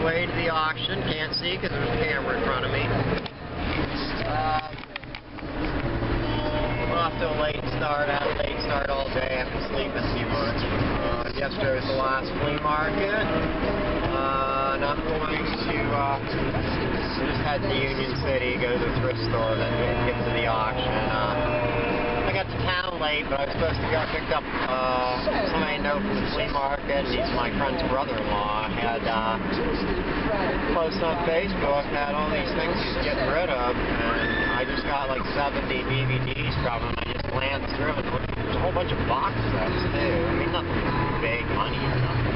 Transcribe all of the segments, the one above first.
the way to the auction. Can't see because there's a camera in front of me. Off to a late start. I had a late start all day after sleeping too much. Yesterday was the last flea market. And I'm going to just head to Union City, go to the thrift store, then get to the auction. I got to town late, but I was supposed to go pick up somebody I know from the flea market. He's my friend's brother-in-law. I had posts on Facebook, had all these things he's getting rid of, and I just got like 70 DVDs from him. I just glanced through and looked, there's a whole bunch of box sets too. I mean, nothing big money or nothing.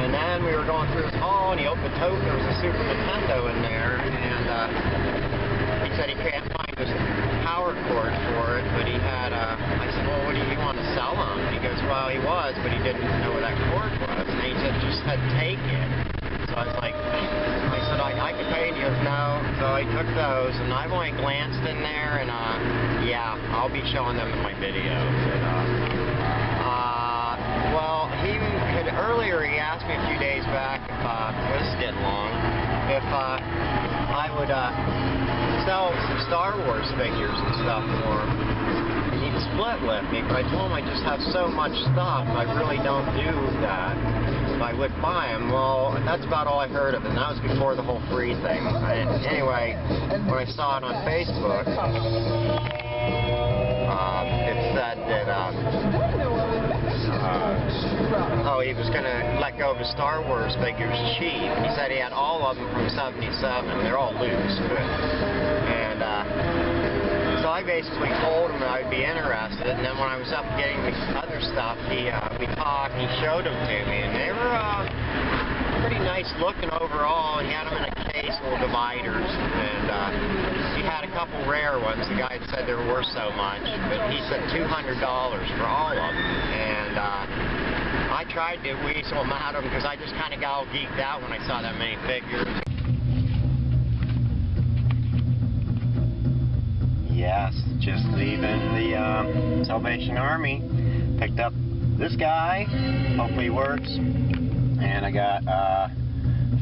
And then we were going through his hall, and he opened the tote, there was a Super Nintendo in there, and he said he can't find his power cord for it, but he had, I said, well, what do you want to sell him? And he goes, well, he was, but he didn't know where that cord was, and he said, just said, take it. So I was like, I said, I can pay, and he goes, no. So I took those, and I've only glanced in there, and yeah, I'll be showing them in my videos. Well, earlier he asked me a few days back if, this is getting long, if I would sell some Star Wars figures and stuff for him. And he'd split with me, but I told him I just have so much stuff, I really don't do that. If I would buy them, well, that's about all I heard of it, and that was before the whole free thing. Anyway, when I saw it on Facebook, it said that, he was going to let go of his Star Wars figures cheap. He said he had all of them from '77. They're all loose. And so I basically told him that I'd be interested. And then when I was up getting the other stuff, we talked and he showed them to me. And they were pretty nice looking overall. He had them in a case, little dividers. And he had a couple rare ones. The guy had said they were worth so much. But he said $200 for all of them. And I tried to weasel them out of them because I just kind of got all geeked out when I saw that many figures. Yes, just leaving the Salvation Army. Picked up this guy. Hopefully he works. And I got a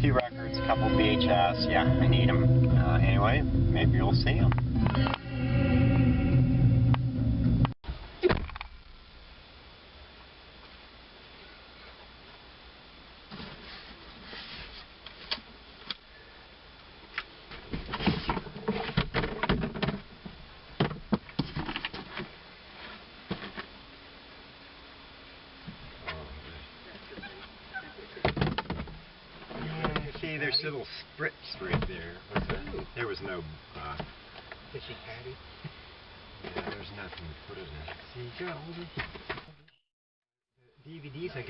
few records, a couple VHS. Yeah, I need them. Anyway, maybe you'll see them. See, there's little spritz right there. What's that? There was no fishy patty. Yeah, there's nothing to put it in. See, you got all these DVDs. I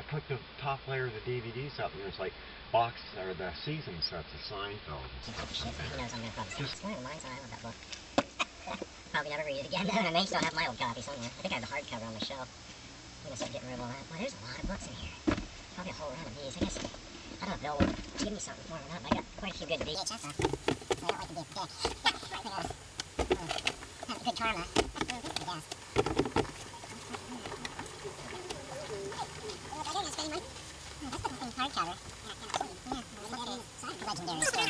put the top layer of the DVDs up, and there's like box or the season sets of Seinfeld. He knows I'm gonna probably just mine's on. I love that book. Probably never read it again. I may still have my old copy somewhere. I think I have the hardcover on my shelf. I'm gonna start getting rid of all that. Well, there's a lot of books in here. Probably a whole run of these. I guess. I don't know if Bill will give me something for him or not, but I got quite a few good VHS stuff. I don't like to be a dick. Have a good karma, I guess. What are you doing, spending money? That's the thing, hardcover. Yeah, legendary story.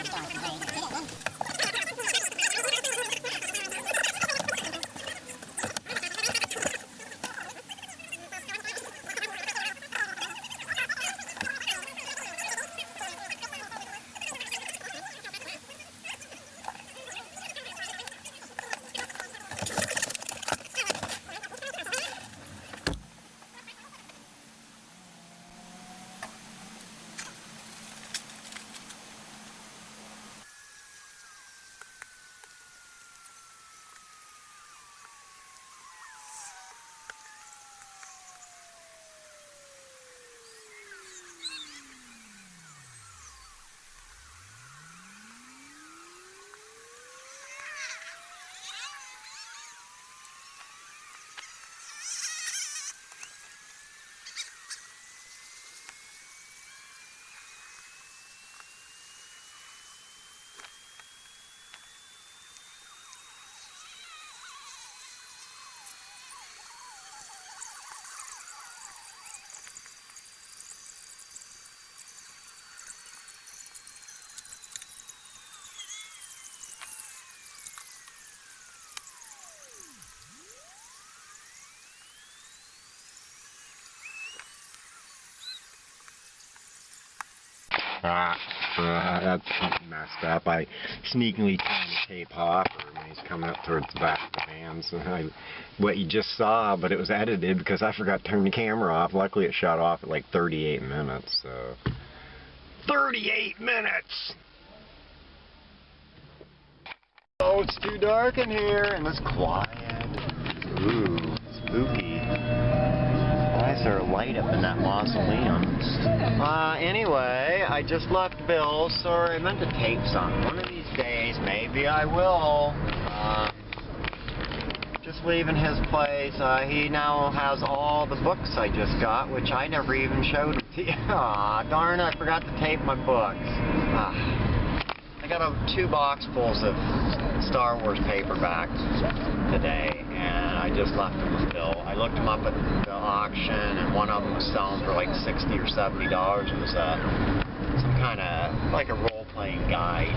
That's messed up. I sneakily turned the tape off when he's coming up towards the back of the van. So what you just saw, but it was edited because I forgot to turn the camera off. Luckily it shut off at like 38 minutes. So 38 minutes! Oh, it's too dark in here and it's quiet. Ooh, spooky. Why is there a light up in that mausoleum? Anyway, I just left Bill's. Sorry, I meant to tape something. One of these days, maybe I will. Just leaving his place. He now has all the books I just got, which I never even showed him to you. Aw, darn it, I forgot to tape my books. I got 2 boxfuls of Star Wars paperbacks today, and I just left them with Bill. I looked them up at the auction, and one of them was selling for like $60 or $70. It was some kind of like a role-playing guide.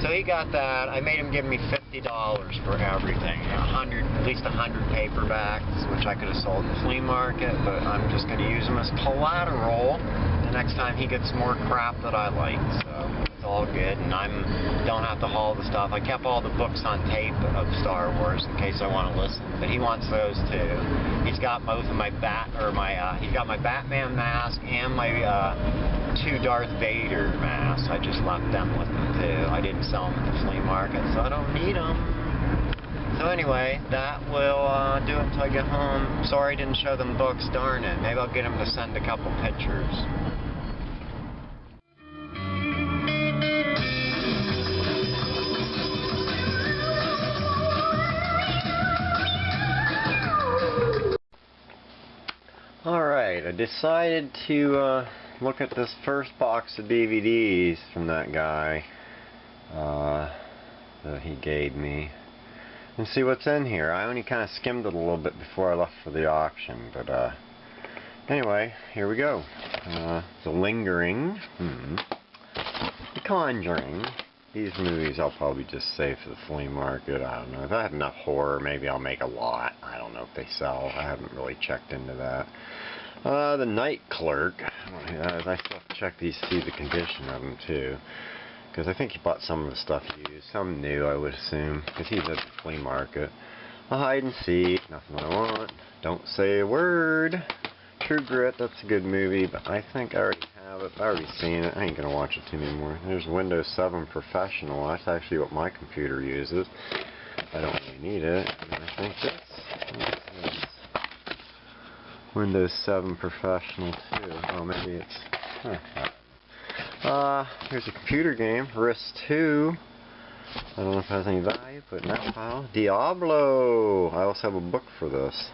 So he got that. I made him give me $50 for everything. At least 100 paperbacks, which I could have sold at the flea market, but I'm just going to use them as collateral the next time he gets more crap that I like. So it's all good, and I don't have to haul the stuff. I kept all the books on tape of Star Wars in case I want to listen, but he wants those too. He's got both of my he's got my Batman mask and my 2 Darth Vader masks. I just left them with him too. I didn't sell them at the flea market, so I don't need them. So anyway, that will do it until I get home. Sorry I didn't show them books, darn it. Maybe I'll get him to send a couple pictures. Alright, I decided to look at this first box of DVDs from that guy that he gave me and see what's in here. I only kind of skimmed it a little bit before I left for the auction, but anyway, here we go. The Lingering, The Conjuring. These movies I'll probably just save for the flea market. I don't know. If I have enough horror, maybe I'll make a lot. I don't know if they sell. I haven't really checked into that. The Night Clerk. I still have to check these to see the condition of them too. Because I think he bought some of the stuff used. Some new, I would assume. Because he's at the flea market. A Hide and Seek. Nothing I want. Don't Say a Word. True Grit. That's a good movie, but I think I already have it. I've already seen it. I ain't going to watch it anymore. There's Windows 7 Professional. That's actually what my computer uses. I don't really need it. And I think this is Windows 7 Professional too. Oh, maybe it's... here's a computer game. Risk 2. I don't know if it has any value, but in that file. Diablo! I also have a book for this.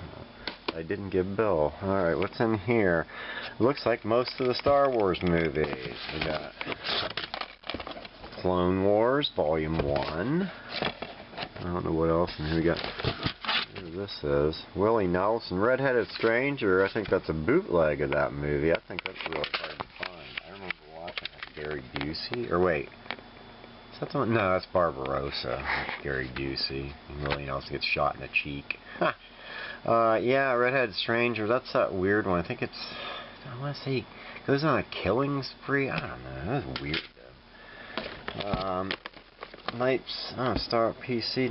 I didn't give Bill. Alright, what's in here? Looks like most of the Star Wars movies. We got Clone Wars, Volume 1. I don't know what else in here we got. Whatever this is. Willie Nelson, Red-Headed Stranger. I think that's a bootleg of that movie. I think that's really hard to find. I remember watching it. Gary Busey. Or wait. Is that the one? No, that's Barbarossa. That's Gary Busey. And Willie Nelson gets shot in the cheek. Yeah, Red-Headed Stranger, that's that weird one. I think it's, I want to say, he goes on a killing spree. I don't know, that's weird though. Knights, Star PC,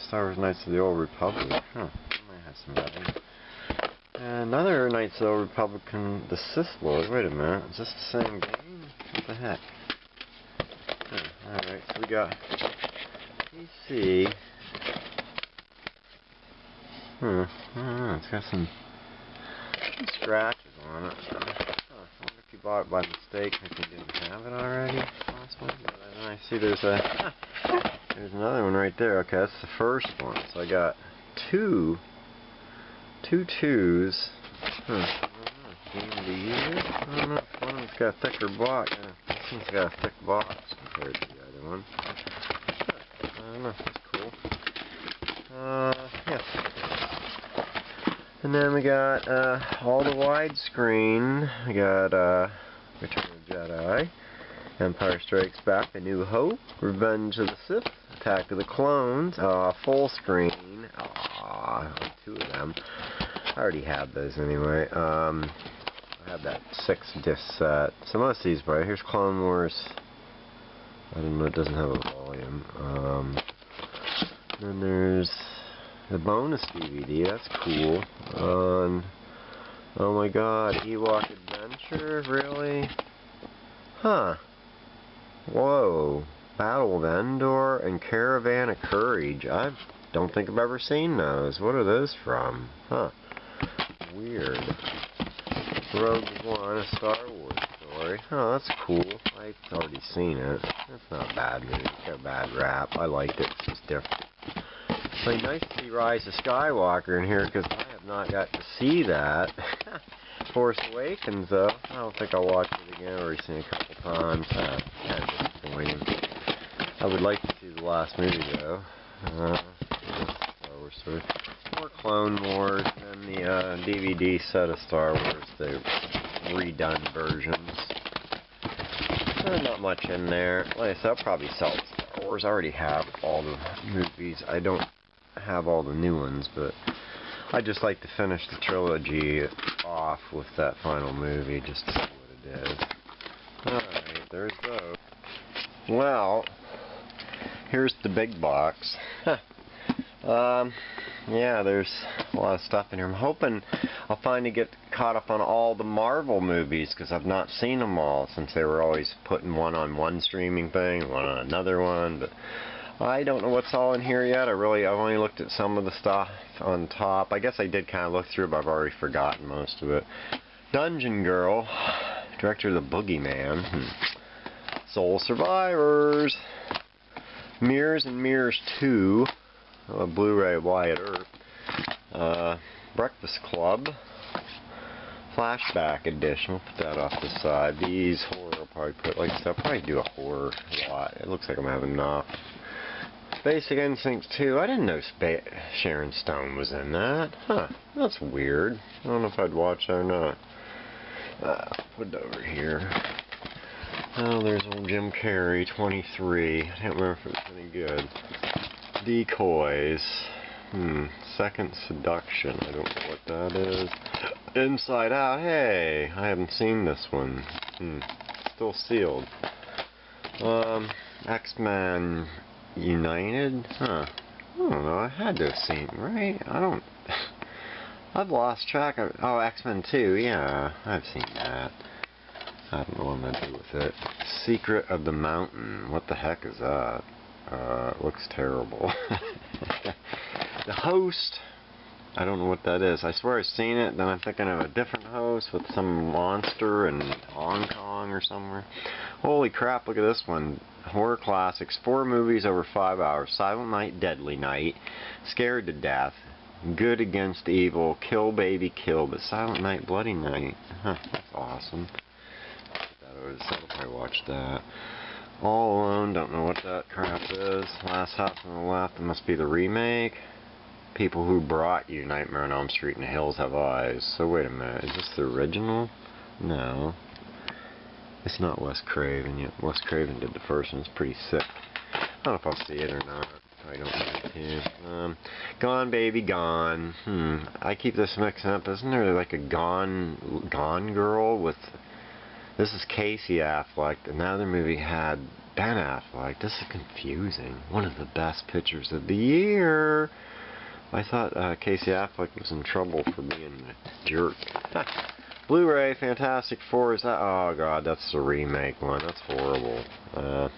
Star Wars Knights of the Old Republic. Huh, I might have some value. Another Knights of the Old Republic, the Sith Lord. Wait a minute, is this the same game? What the heck? Alright, so we got PC. It's got some scratches on it. I wonder if you bought it by mistake if you didn't have it already. Possibly. But then I see there's another one right there. Okay, that's the first one. So I got two twos. Game of the year? I don't know. One of them's got a thicker box. This one's got a thick box compared to the other one. I don't know. That's cool. Yeah. And then we got all the widescreen. We got Return of the Jedi, Empire Strikes Back, A New Hope, Revenge of the Sith, Attack of the Clones, full screen. Only 2 of them. I already had those anyway. I have that 6-disc set. So most of these, right? Here's Clone Wars. I don't know, it doesn't have a volume. Then there's the bonus DVD. That's cool. Oh my God, Ewok Adventure, really? Huh. Whoa. Battle of Endor and Caravan of Courage. I don't think I've ever seen those. What are those from? Huh. Weird. Rogue One, a Star Wars story. Oh, that's cool. I've already seen it. That's not a bad movie. It's got a bad rap. I liked it. It's just different. It's like nice to see Rise of Skywalker in here because I have not got to see that. Force Awakens, though. I don't think I'll watch it again. I've already seen it a couple times. Kind of disappointing. I would like to see the last movie, though. Star Wars story. More Clone Wars, and then the DVD set of Star Wars, the redone versions. Not much in there. Like I said, I'll probably sell Star Wars. I already have all the movies. I don't have all the new ones, but I just like to finish the trilogy off with that final movie, just to see what it is. Alright, there's those. Well, here's the big box. Yeah, there's a lot of stuff in here. I'm hoping I'll finally get caught up on all the Marvel movies, because I've not seen them all, since they were always putting one on one streaming thing, one on another one, but I don't know what's all in here yet. I've only looked at some of the stuff on top. I guess I did kind of look through, but I've already forgotten most of it. Dungeon Girl, director of The Boogeyman. Soul Survivors. Mirrors and Mirrors 2. Blu-ray Wyatt Earp. Breakfast Club. Flashback edition. We'll put that off the side. These horror I'll probably put, like I said, I'll probably do a horror lot. It looks like I'm having enough. Basic Instinct 2. I didn't know Sharon Stone was in that. Huh. That's weird. I don't know if I'd watch that or not. Put it over here. Oh, there's old Jim Carrey, 23. I can't remember if it was any good. Decoys. Second Seduction. I don't know what that is. Inside Out. Hey, I haven't seen this one. Still sealed. X-Men United? Huh. I don't know. I had to have seen, right? I've lost track of... Oh, X-Men 2. Yeah, I've seen that. I don't know what I'm going to do with it. Secret of the Mountain. What the heck is that? It looks terrible. The Host. I don't know what that is. I swear I've seen it, then I'm thinking of a different host with some monster in Hong Kong or somewhere. Holy crap, look at this one. Horror classics. 4 movies over 5 hours. Silent Night, Deadly Night. Scared to Death. Good Against Evil. Kill Baby Kill. But Silent Night, Bloody Night. Huh, that's awesome. I'll probably watch that. All Alone, don't know what that crap is. Last House on the Left, it must be the remake. People Who Brought You, Nightmare on Elm Street and The Hills Have Eyes. So wait a minute, is this the original? No. It's not Wes Craven yet. Wes Craven did the first one, it's pretty sick. I don't know if I'll see it or not. I don't need to. Gone Baby Gone. I keep this mixing up. Isn't there like a Gone Girl with... This is Casey Affleck. Another movie had Ben Affleck. This is confusing. One of the best pictures of the year. I thought Casey Affleck was in trouble for being a jerk. Blu-ray Fantastic Four. Is that? Oh god, that's the remake one. That's horrible. Hold on.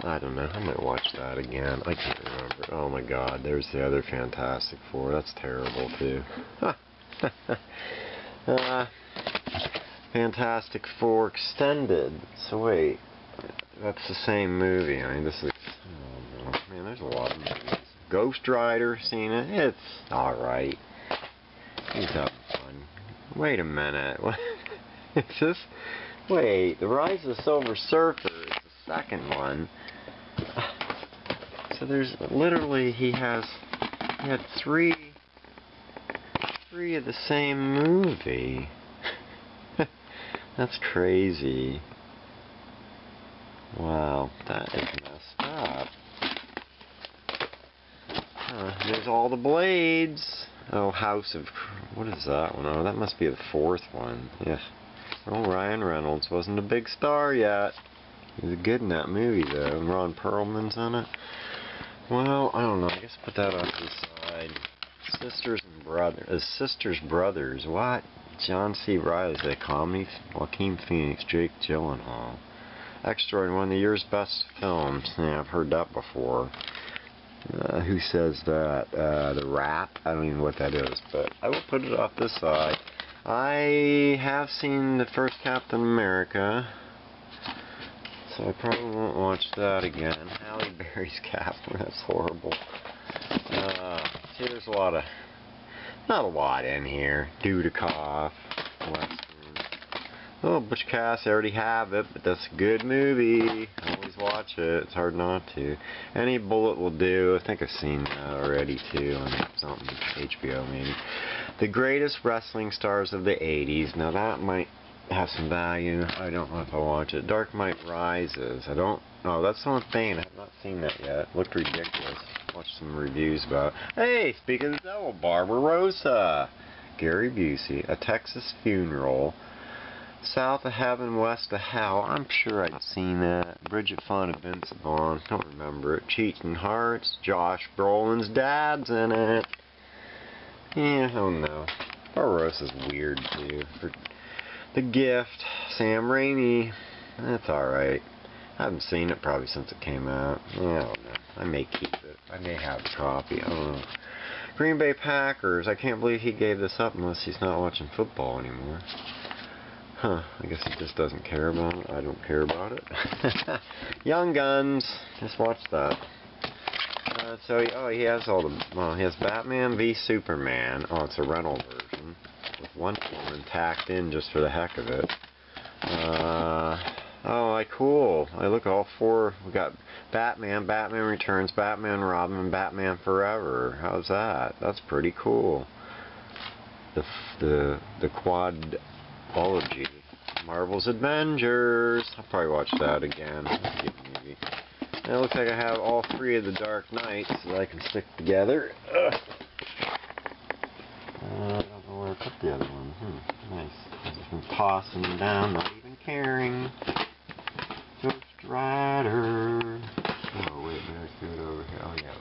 I don't know. I might watch that again. I can't remember. Oh my god, there's the other Fantastic Four. That's terrible too. Fantastic Four Extended. So wait, that's the same movie. I mean, this is... Oh no. Man, there's a lot of movies. Ghost Rider, seen it? It's alright. He's having fun. Wait a minute. What? Is this... Wait, The Rise of the Silver Surfer is the second one. So there's literally... He had 3 of the same movie. That's crazy. Wow, that is messed up. There's all the Blades. Oh, House of... What is that one? Oh, that must be the fourth one. Yeah. Oh, Ryan Reynolds wasn't a big star yet. He was good in that movie, though. And Ron Perlman's in it. Well, I don't know. I guess put that off to the side. Sisters Brothers. What? John C. Reilly's a comedy. Joaquin Phoenix, Jake Gyllenhaal. Extraordinary, one of the year's best films. Yeah, I've heard that before. Who says that? The Rap? I don't even know what that is, but I will put it off this side. I have seen the first Captain America, so I probably won't watch that again. Halle Berry's Captain, that's horrible. See, there's a lot of, not a lot in here. Dudikoff, Western. Oh, Butch Cassidy, I already have it, but that's a good movie. I always watch it. It's hard not to. Any Bullet will do. I think I've seen that already, too, on something, HBO maybe. The Greatest Wrestling Stars of the 80s. Now, that might have some value. I don't know if I'll watch it. Dark Knight Rises. I don't know. That's the one thing. I have not seen that yet. Looked ridiculous. Watched some reviews about it. Hey, speaking of the devil, Barbarossa. Gary Busey. A Texas Funeral. South of Heaven, West of Hell. I'm sure I'd seen that. Bridget Fonda, Vince Vaughn. Don't remember it. Cheating Hearts. Josh Brolin's dad's in it. Yeah, I don't know. Barbarossa's weird, too. The Gift. Sam Raimi. That's alright. I haven't seen it probably since it came out. Yeah, I don't know. I may keep it. I may have a copy. I don't know. Green Bay Packers. I can't believe he gave this up unless he's not watching football anymore. Huh, I guess he just doesn't care about it. I don't care about it. Young Guns. Just watch that. He has all the... Well, he has Batman v Superman. Oh, it's a rental version. With Wonder Woman tacked in just for the heck of it. Cool. I look all four. We got Batman, Batman Returns, Batman Robin, and Batman Forever. How's that? That's pretty cool. The quadology. Marvel's Avengers. I'll probably watch that again. That's a good movie. And it looks like I have all three of the Dark Knights that I can stick together. I don't know where I put the other one. Nice. I've just been tossing them down, not even caring. Ghost Rider. Oh, wait, maybe I threw it over here. Oh, yeah.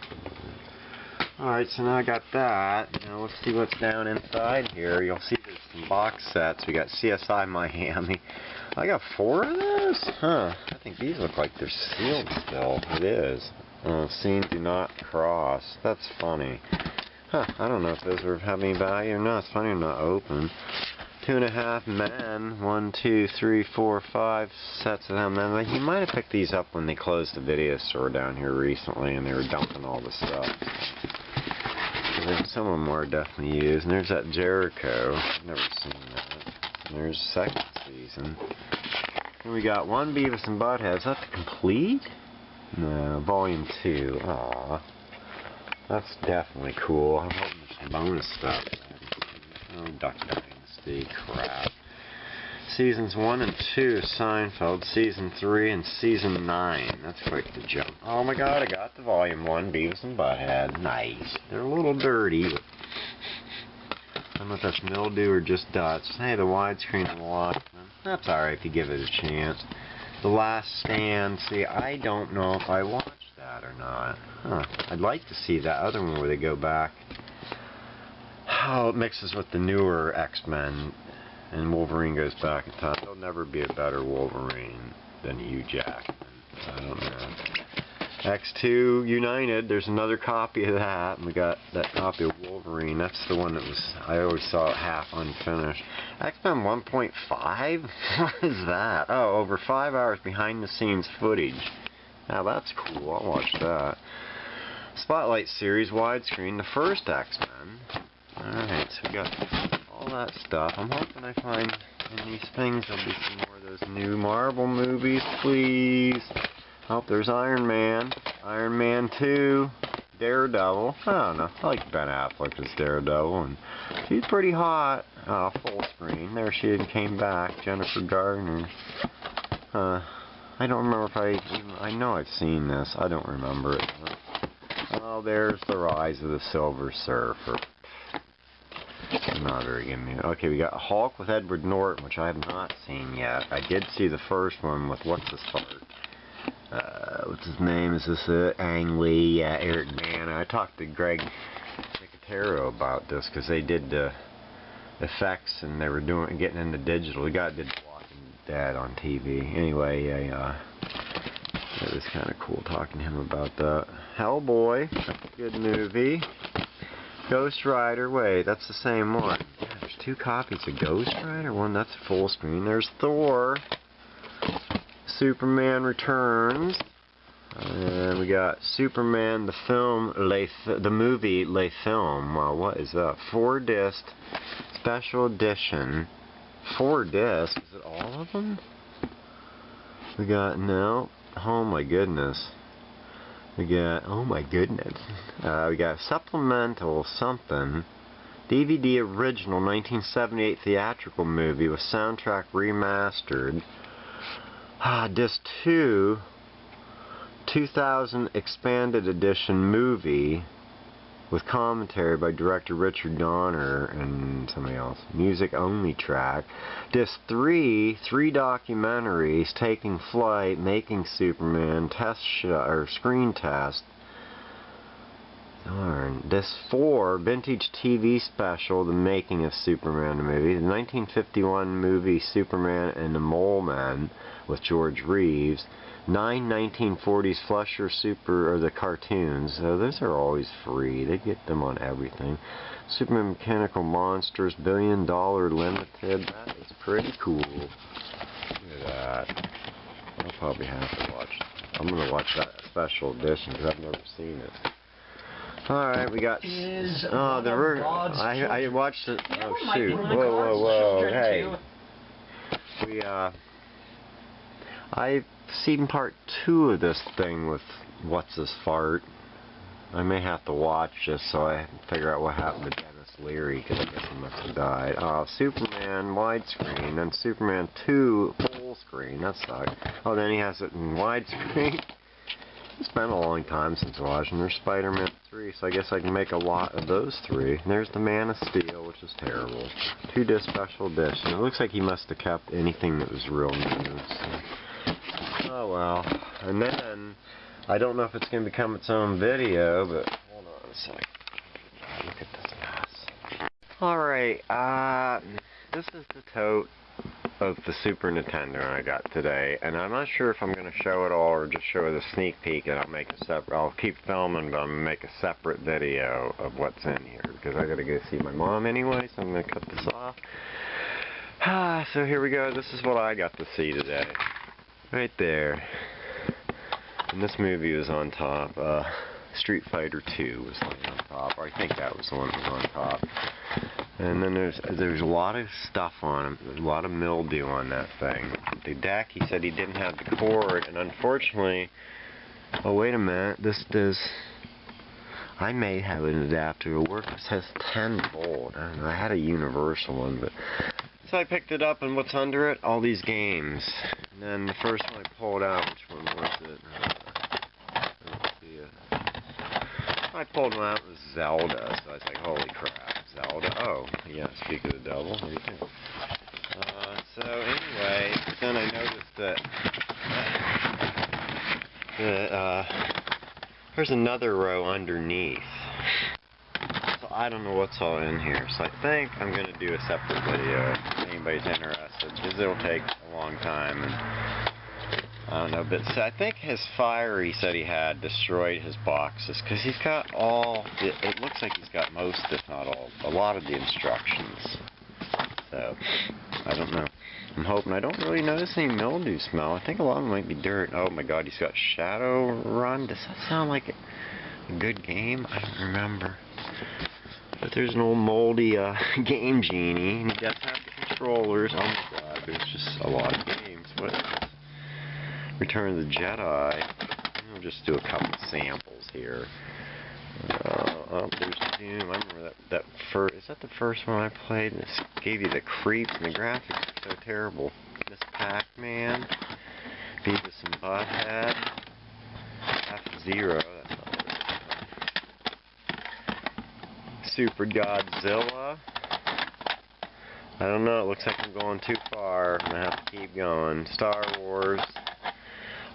Alright, so now I got that. Now let's see what's down inside here. You'll see there's some box sets. We got Csi Miami. I got 4 of those? Huh. I think these look like they're sealed still. It is. Scenes do not cross. That's funny. Huh. I don't know if those have any value or not. It's funny they're not open. 2.5 Men. 1, 2, 3, 4, 5 sets of them. And he might have picked these up when they closed the video store down here recently and they were dumping all the stuff. Some of them are definitely used. And there's that Jericho. I've never seen that. And there's the second season. And we got one Beavis and Butthead. Is that the complete? No, volume 2. Aww. That's definitely cool. I'm hoping there's some bonus stuff. Oh, Duck Dynasty. Crap. Seasons 1 and 2 of Seinfeld. Season 3 and Season 9. That's quite the jump. Oh my god, I got the volume 1 Beavis and Butthead. Nice. They're a little dirty, but I don't know if that's mildew or just dust. Hey, the widescreen and the Watchmen. That's alright if you give it a chance. The Last Stand. See, I don't know if I watched that or not. Huh. I'd like to see that other one where they go back. How it mixes with the newer X-Men and Wolverine goes back in time. There'll never be a better Wolverine than Hugh Jackman. I don't know. X2 United, there's another copy of that. And we got that copy of Wolverine. That's the one that was, I always saw it half unfinished. X-Men 1.5? What is that? Oh, over 5 hours behind the scenes footage. Now that's cool. I'll watch that. Spotlight series widescreen, the first X-Men. Alright, so we got all that stuff. I'm hoping I find in these things there'll be some more of those new Marvel movies, please. Oh, there's Iron Man. Iron Man 2. Daredevil. I don't know. I like Ben Affleck as Daredevil, and she's pretty hot. Oh, full screen. There she came back. Jennifer Garner. I don't remember if I know I've seen this. I don't remember it. Oh, there's the Rise of the Silver Surfer. Not very good movie. Okay, we got Hulk with Edward Norton, which I have not seen yet. I did see the first one with what's his name? Is this it? Ang Lee, Eric Bana. I talked to Greg Nicotero about this because they did the effects and they were getting into digital. The guy did Walking Dead on TV. Anyway, it was kind of cool talking to him about that. Hellboy, good movie. Ghost Rider, wait, that's the same one. Yeah, there's 2 copies of Ghost Rider. One that's full screen. There's Thor. Superman Returns. And we got Superman the film, the movie Le Film. Wow, what is that? 4-disc special edition. 4 discs. Is it all of them? We got oh my goodness. We got we got supplemental something. DVD original 1978 theatrical movie with soundtrack remastered. Disc 2 2000 expanded edition movie with commentary by director Richard Donner and somebody else. Music only track. Disc 3 documentaries: Taking Flight, Making Superman, Screen Test. Darn. Disc 4 vintage TV special: The Making of Superman the movie. The 1951 movie Superman and the Mole Men with George Reeves. 9 1940s Flusher the cartoons. Those are always free. They get them on everything. Superman Mechanical Monsters, $1 Billion Limited. That is pretty cool. Look at that. I'll probably have to watch it. I'm going to watch that special edition because I've never seen it. Alright, we got... I watched it... Oh, shoot. Whoa. Hey. I've seen part 2 of this thing with What's His Fart. I may have to watch this so I can figure out what happened to Dennis Leary, because I guess he must have died. Superman widescreen, then Superman 2 full screen. That sucks. Oh, then he has it in widescreen. It's been a long time since watching. There's Spider-Man 3, so I guess I can make a lot of those 3. And there's the Man of Steel, which is terrible. 2-disc special edition. It looks like he must have kept anything that was real new. So. Oh well. And then, I don't know if it's going to become its own video, but hold on a sec. Look at this mess. Alright, this is the tote of the Super Nintendo I got today, and I'm not sure if I'm going to show it all or just show the sneak peek, and I'll keep filming, but I'm going to make a separate video of what's in here, because I got to go see my mom anyway, so I'm going to cut this off. So here we go. This is what I got to see today. Right there. And this movie was on top. Street Fighter 2 was on top. Or I think that was the one that was on top. And then there's a lot of stuff on him. There's a lot of mildew on that thing. The deck, he said he didn't have the cord, and unfortunately... Oh, wait a minute. This does... I may have an adapter. It works. It says 10 volt. I don't know. I had a universal one, but... So I picked it up, and what's under it? All these games. And then the first one I pulled out, which one was it? Let's see it. I pulled one out, it was Zelda, so I was like, holy crap, Zelda. Oh, yeah, speak of the devil. There you go. So anyway, then I noticed that there's another row underneath. I don't know what's all in here, so I think I'm going to do a separate video if anybody's interested, because it'll take a long time, and I don't know, but so I think his fire, he said he had destroyed his boxes, because he's got it looks like he's got most, if not all, a lot of the instructions, so, I don't know. I'm hoping. I don't really notice any mildew smell. I think a lot of them might be dirt. Oh my god, he's got Shadowrun. Does that sound like a good game? I don't remember. But there's an old moldy game genie, and he does have the controllers. Oh my god, there's just a lot of games. What is this? Return of the Jedi. I'll just do a couple of samples here. Oh, there's Doom. I remember that first. Is that the first one I played? This gave you the creeps, and the graphics are so terrible. Miss Pac-Man, Beavis and Butthead, F-Zero. That's not good. Super Godzilla, I don't know, it looks like I'm going too far. I'm going to have to keep going. Star Wars.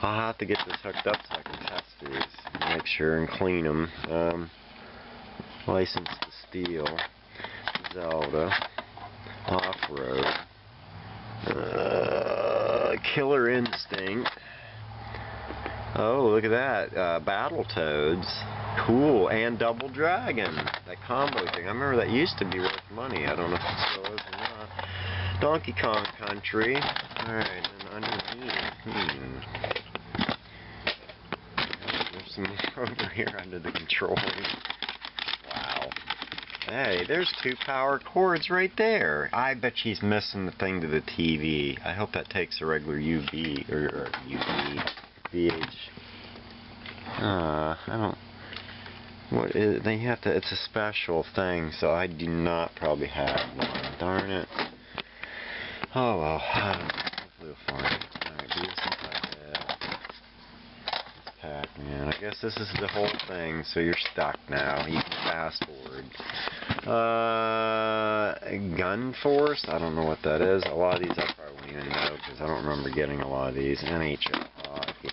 I'll have to get this hooked up so I can test these. Make sure and clean them. License to Steal. Zelda. Off-Road. Killer Instinct. Oh, look at that. Battletoads. Cool. And Double Dragon. That combo thing. I remember that used to be worth money. I don't know if it still is or not. Donkey Kong Country. Alright, and underneath. There's some over here under the controls. Wow. Hey, there's 2 power cords right there. I bet she's missing the thing to the TV. I hope that takes a regular UV or UV. VH. I don't. What is? They have to. It's a special thing, so I do not probably have one. Darn it. Oh well. Hopefully we'll find it. Alright, Beavis and Butthead. Pac-Man. I guess this is the whole thing, so you're stuck now. You can fast forward. Gun Force. I don't know what that is. A lot of these I probably won't even know because I don't remember getting a lot of these. NHL Hockey.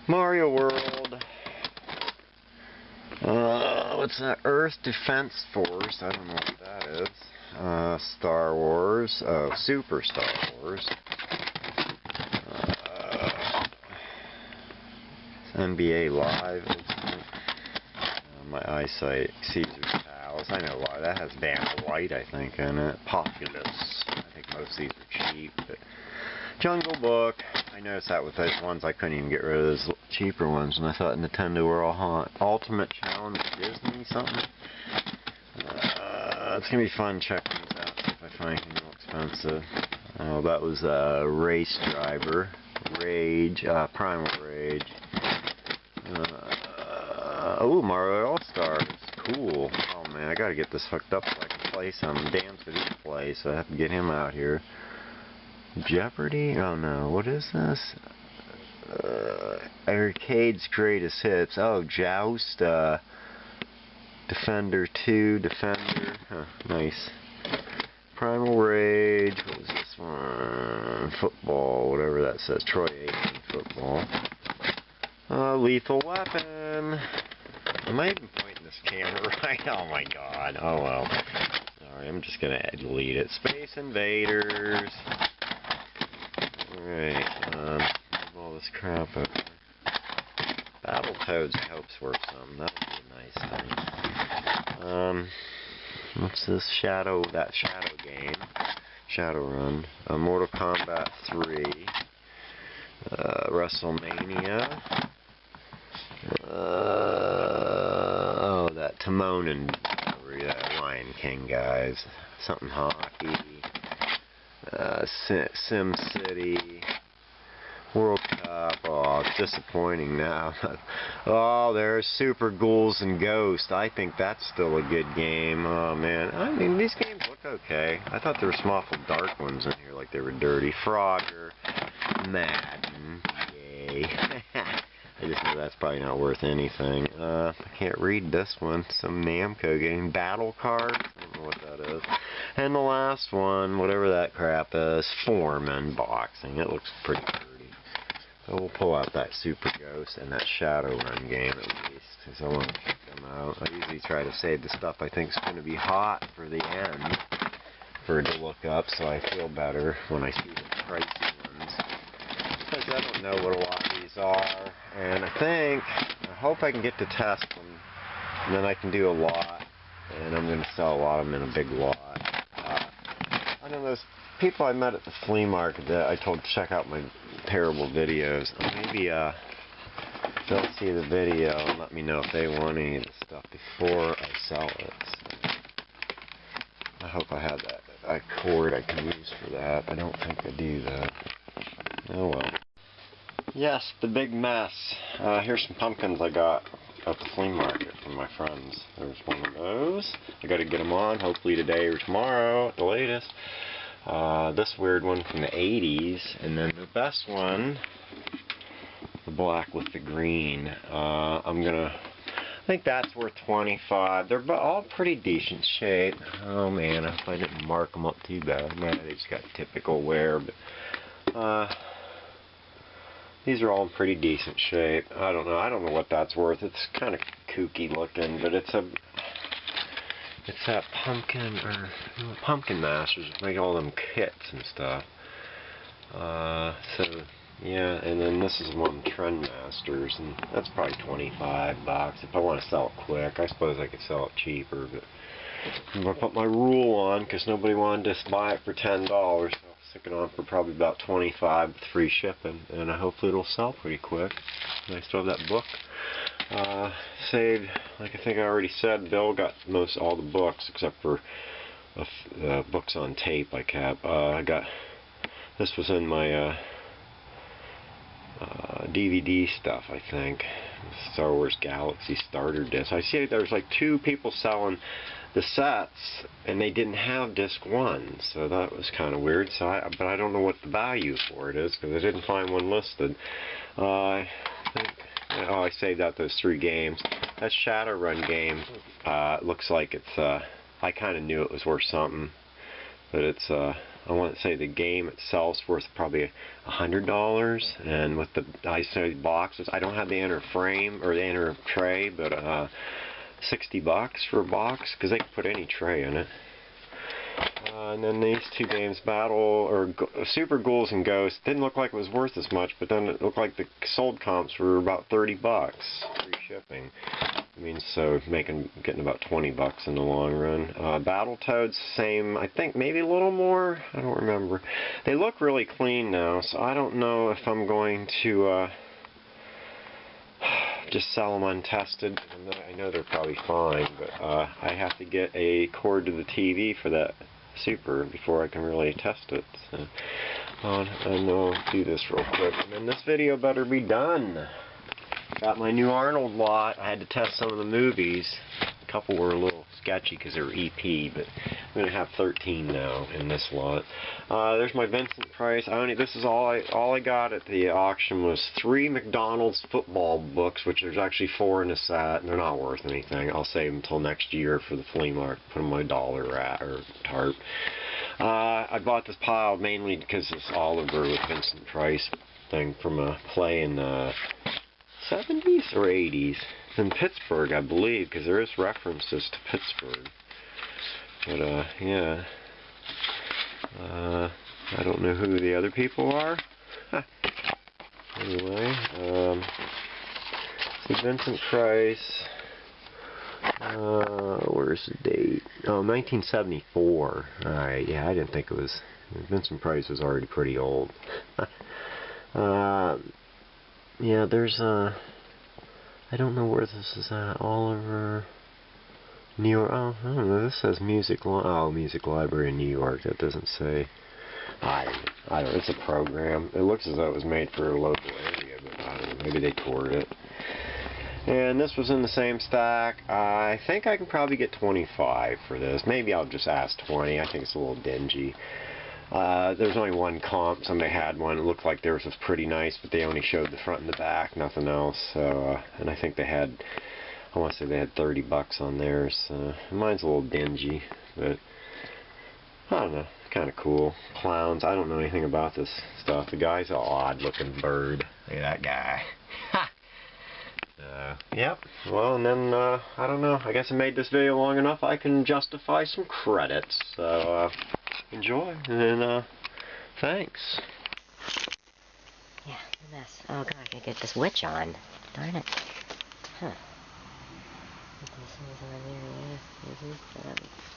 Mario World. What's that? Earth Defense Force. I don't know what that is. Star Wars. Oh, Super Star Wars. NBA Live. My eyesight. Caesar's Palace. I know why. That has Van White, I think, in it. Populous. I think most of these are cheap. But Jungle Book. I noticed that with those ones, I couldn't even get rid of those cheaper ones, and I thought Nintendo were all hot. Ultimate Challenge Disney something. It's gonna be fun checking these out, see if I find anything more expensive. Oh, that was Race Driver, Rage, Primal Rage. Oh, Mario All Stars, cool. Oh man, I gotta get this hooked up so I can play some. Dan's gonna play, so I have to get him out here. Jeopardy? Oh no, what is this? Arcade's Greatest Hits. Oh, Joust, Defender 2, Defender. Huh, nice. Primal Rage. What was this one? Football, whatever that says. Troy Aikman Football. Lethal Weapon. Am I even pointing this camera right? Oh my god. Oh well. Sorry, I'm just gonna delete it. Space Invaders. Alright, move all this crap over. Battletoads, I hope's worth some. That would be a nice thing. What's this? That Shadow game. Shadowrun. Mortal Kombat 3. WrestleMania. Oh, that Timon and Lion King guys. Something hockey. Sim City. World Cup. Oh, it's disappointing now. Oh, there's Super Ghouls and Ghosts. I think that's still a good game. Oh, man. I mean, these games look okay. I thought there were some awful dark ones in here, like they were dirty. Frogger. Madden. Yay. I just know that's probably not worth anything. I can't read this one. Some Namco game. Battle Card. I don't know what that is. And the last one, whatever that crap is, Foreman Boxing. It looks pretty pretty. So we'll pull out that Super Ghost and that Shadowrun game at least, because I want to check them out. I usually try to save the stuff I think is going to be hot for the end, for it to look up, so I feel better when I see the pricey ones. Because I don't know what a lot of these are, and I hope I can get to test them, and then I can do a lot, and I'm going to sell a lot of them in a big lot. I know those people I met at the flea market that I told to check out my terrible videos. Maybe they'll see the video and let me know if they want any of the stuff before I sell it. So I hope I have that cord I can use for that. I don't think I do though. Oh well. Yes, the big mess. Here's some pumpkins I got at the flea market from my friends. There's one of those. I got to get them on hopefully today or tomorrow at the latest. This weird one from the 80s, and then the best one, the black with the green. I'm gonna I think that's worth 25. They're all pretty decent shape. Oh man, if I didn't mark them up too bad. Nah, they just got typical wear, but these are all in pretty decent shape. I don't know what that's worth. It's kind of kooky looking, but it's that Pumpkin Masters. Make all them kits and stuff. So yeah, and then this is one Trend Masters, and that's probably 25 bucks if I want to sell it quick. I suppose I could sell it cheaper, but I'm gonna put my rule on because nobody wanted to buy it for $10. So I'll stick it on for probably about 25 with free shipping, and hopefully it'll sell pretty quick. And I still have that book saved. Like I think I already said, Bill got most all the books except for books on tape. I got this was in my DVD stuff, I think. Star Wars Galaxy Starter Disc. I see there's like 2 people selling the sets, and they didn't have disc 1, so that was kind of weird. But I don't know what the value for it is because I didn't find one listed. I think. Oh, I saved out those 3 games. That Shadowrun game looks like it's. I kind of knew it was worth something, but it's. I want to say the game itself's worth probably $100, and with the boxes, I don't have the inner frame or the inner tray, but $60 for a box because they can put any tray in it. And then these 2 games, Super Ghouls and Ghosts, didn't look like it was worth as much, but then it looked like the sold comps were about $30, free shipping. I mean, so getting about $20 in the long run. Battletoads, same. I think maybe a little more. I don't remember. They look really clean now, so I don't know if I'm going to just sell them untested. I know they're probably fine, but I have to get a cord to the TV for that Super before I can really test it. So, I know I'll do this real quick, and then this video better be done. Got my new Arnold lot. I had to test some of the movies. A couple were a little sketchy because they were EP, but I'm going to have 13 now in this lot. There's my Vincent Price. This is all I got at the auction was 3 McDonald's football books, which there's actually 4 in a set, and they're not worth anything. I'll save them until next year for the flea market. Put them in my dollar rat or tarp. I bought this pile mainly because it's Oliver with Vincent Price thing from a play in the 70s or 80s in Pittsburgh, I believe, because there is references to Pittsburgh. But yeah, I don't know who the other people are. Anyway, so Vincent Price. Where's the date? Oh, 1974. All right, yeah, I didn't think it was. Vincent Price was already pretty old. Yeah, there's I don't know where this is at. Oliver, New York. Oh, I don't know. This says Music Library in New York. That doesn't say. I don't know. It's a program. It looks as though it was made for a local area, but I don't know. Maybe they toured it. And this was in the same stack. I think I can probably get 25 for this. Maybe I'll just ask 20. I think it's a little dingy. There's only one comp. Somebody had one. It looked like theirs was pretty nice, but they only showed the front and the back, nothing else. So, and I think they had, I want to say they had $30 on theirs. Mine's a little dingy, but I don't know. It's kind of cool. Clowns. I don't know anything about this stuff. The guy's an odd-looking bird. Look at that guy. Ha! Yep. Well, and then, I don't know. I guess I made this video long enough I can justify some credits. So, enjoy, and thanks. Yeah, a mess. Oh god, I gotta get this witch on. Darn it. Huh.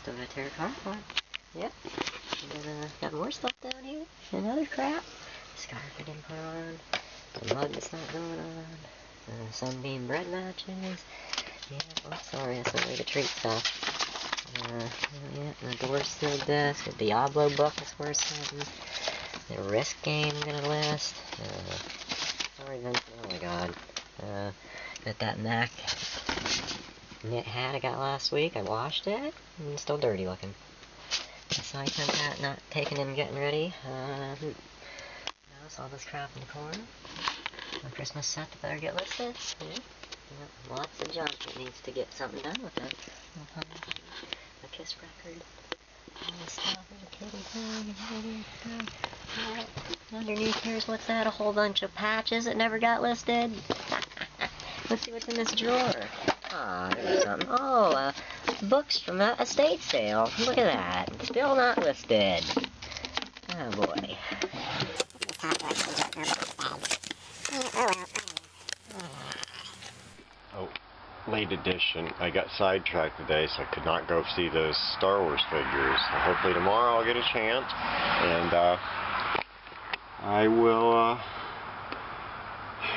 Still got tarot card one. Yep. And then got more stuff down here. And other crap. Scarf I didn't put on. The mug that's not going on. Sunbeam bread matches. Yeah, oh sorry, that's the way to treat stuff. Yeah, the door's still desk. The Diablo book is worth something. The Risk game I'm gonna list. Sorry, Vincent. Oh my god. Got that Mac knit hat I got last week. I washed it. And it's still dirty looking. So I took that, not taking it and getting ready. Notice all this crap in the corner. My Christmas set better get listed. Yeah. Yep, lots of junk that needs to get something done with it. A Kiss record. All this stuff in the kitty bag. Underneath here's what's that? A whole bunch of patches that never got listed. Let's see what's in this drawer. Ah, there's something. Oh, books from an estate sale. Look at that. Still not listed. Oh boy. Oh, late edition. I got sidetracked today, so I could not go see those Star Wars figures. So hopefully tomorrow I'll get a chance, and I will,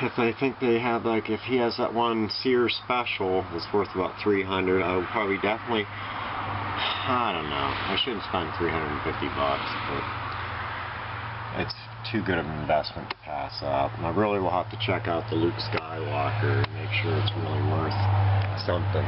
if I think they have, like, if he has that one Sears special that's worth about $300, I would probably definitely, I don't know, I shouldn't spend $350, but it's too good of an investment to pass up. And I really will have to check out the Luke Skywalker and make sure it's really worth something.